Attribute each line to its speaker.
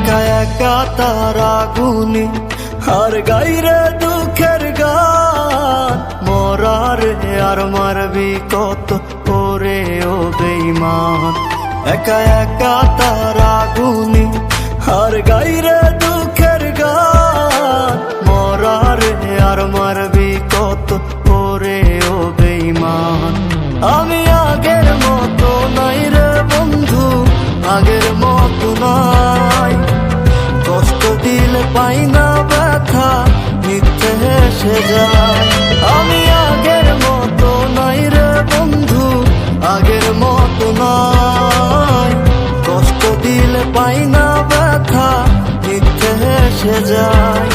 Speaker 1: একা একা তারা গুনি আর গাইরে দুঃখের গান। মরারে আর মারবি কত করে ও বেঈমান। একা একা তারা গুনি আর গাইরে দুঃখের গান। মরারে আর মারবি কত করে ও বেঈমান। আমি আগের মতো নাই রে বন্ধু, আগের মতো নাই। কষ্ট দিলে পাই না ব্যথা, মিথ্যে হেসে যায়। আমি আগের মতো নাই রে বন্ধু, আগের মতো নাই। কষ্ট দিলে পাই না ব্যথা, মিথ্যে হেসে যায়।